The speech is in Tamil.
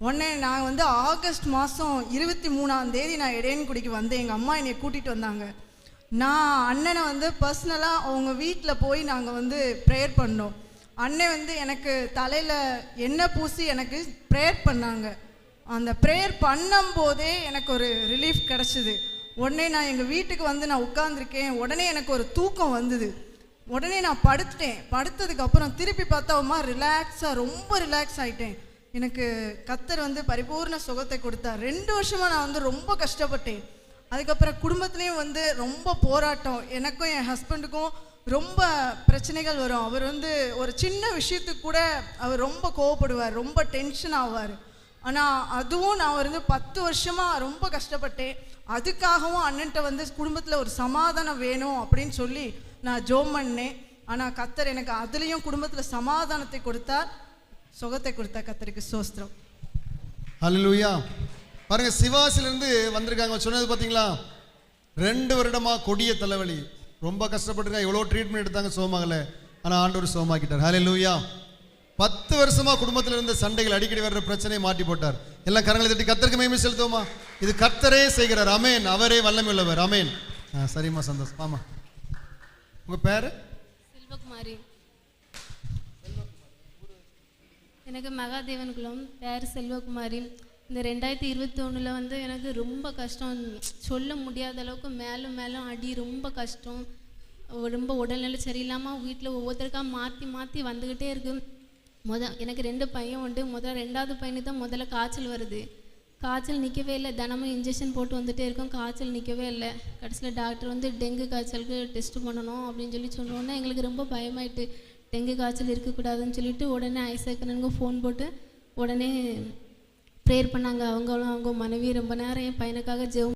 உடனே நான் வந்து ஆகஸ்ட் மாதம் 23 நான் இடையன்குடிக்கு வந்தேன். எங்கள் அம்மா என்னை கூட்டிகிட்டு வந்தாங்க. நான் அண்ணனை வந்து பர்சனலாக அவங்க வீட்டில் போய் நாங்கள் வந்து ப்ரேயர் பண்ணோம். அண்ணன் வந்து எனக்கு தலையில் எண்ணெய் பூசி எனக்கு ப்ரேயர் பண்ணாங்க. அந்த ப்ரேயர் பண்ணும்போதே எனக்கு ஒரு ரிலீஃப் கிடச்சிது. உடனே நான் எங்கள் வீட்டுக்கு வந்து நான் உட்காந்துருக்கேன். உடனே எனக்கு ஒரு தூக்கம் வந்தது. உடனே நான் படுத்துட்டேன். படுத்ததுக்கப்புறம் திருப்பி பார்த்தா ரிலாக்ஸாக ரொம்ப ரிலாக்ஸ் ஆகிட்டேன். எனக்கு கர்த்தர் வந்து பரிபூர்ண சுகத்தை கொடுத்தார். 2 வருஷமாக நான் வந்து ரொம்ப கஷ்டப்பட்டேன். அதுக்கப்புறம் குடும்பத்துலேயும் வந்து ரொம்ப போராட்டம். எனக்கும் என் ஹஸ்பண்டுக்கும் ரொம்ப பிரச்சனைகள் வரும். அவர் வந்து ஒரு சின்ன விஷயத்துக்கு கூட அவர் ரொம்ப கோவப்படுவார், ரொம்ப டென்ஷன் ஆவார். ஆனால் அதுவும் நான் வந்து 10 வருஷமாக ரொம்ப கஷ்டப்பட்டேன். அதுக்காகவும் அண்ணன்ட்ட வந்து குடும்பத்தில் ஒரு சமாதானம் வேணும் அப்படின்னு சொல்லி நான் ஜெபம் பண்ணேன். ஆனால் கர்த்தர் எனக்கு அதுலேயும் குடும்பத்தில் சமாதானத்தை கொடுத்தார், சுகத்தை கொடுத்தார். கர்த்தருக்கு ஸ்தோத்திரம். ஹல்லேலூயா. பாருங்க, சிவாசிலிருந்து வந்திருக்காங்க. சொன்னது பார்த்தீங்களா, 2 வருடமாக கொடிய தலைவலி, ரொம்ப கஷ்டப்பட்டுருக்காங்க. எவ்வளோ ட்ரீட்மெண்ட் எடுத்தாங்க, சுகமாகலை. ஆனால் ஆண்டவர் சுகமாக்கிட்டார். ஹல்லேலூயா. 10 வருஷமாக குடும்பத்தில் இருந்த சண்டைகள், அடிக்கடி வர்ற பிரச்சனையை மாட்டி போட்டார். எல்லாம் கரங்களை தட்டி கர்த்தருக்கு மகிமை செலுத்துவோமா? இது கர்த்தரே செய்கிறார். அமேன். அவரே வல்லமை உள்ளவர். அமேன். சரிம்மா, சந்தோஷம். ஆமா, உங்கள் பேர்? செல்வகுமாரி. எனக்கு மகாதேவன் குலம், பேர் செல்வகுமாரி. இந்த 2021 வந்து எனக்கு ரொம்ப கஷ்டம், சொல்ல முடியாத அளவுக்கு மேலும் மேலும் அடி, ரொம்ப கஷ்டம். ரொம்ப உடல்நிலை சரியில்லாமல் வீட்டில் ஒவ்வொருத்தருக்காக மாற்றி மாற்றி வந்துக்கிட்டே இருக்கு. எனக்கு 2 பையன் உண்டு. 2வது பையனுக்கு தான் முதல்ல காய்ச்சல் வருது. காய்ச்சல் நிற்கவே இல்லை. தினமும் இன்ஜெக்ஷன் போட்டு வந்துகிட்டே இருக்கோம். காய்ச்சல் நிற்கவே இல்லை. கடைசியில் டாக்டர் வந்து டெங்கு காய்ச்சலுக்கு டெஸ்ட் பண்ணணும் அப்படின்னு சொன்னோன்னே எங்களுக்கு ரொம்ப பயமாயிட்டு, டெங்கு காய்ச்சல் இருக்கக்கூடாதுன்னு சொல்லிட்டு உடனே ஐசக்கனுக்கு ஃபோன் போட்டு உடனே ப்ரேயர் பண்ணாங்க. அவங்க மனைவி ரொம்ப நேரம் என் பையனுக்காக ஜெபம்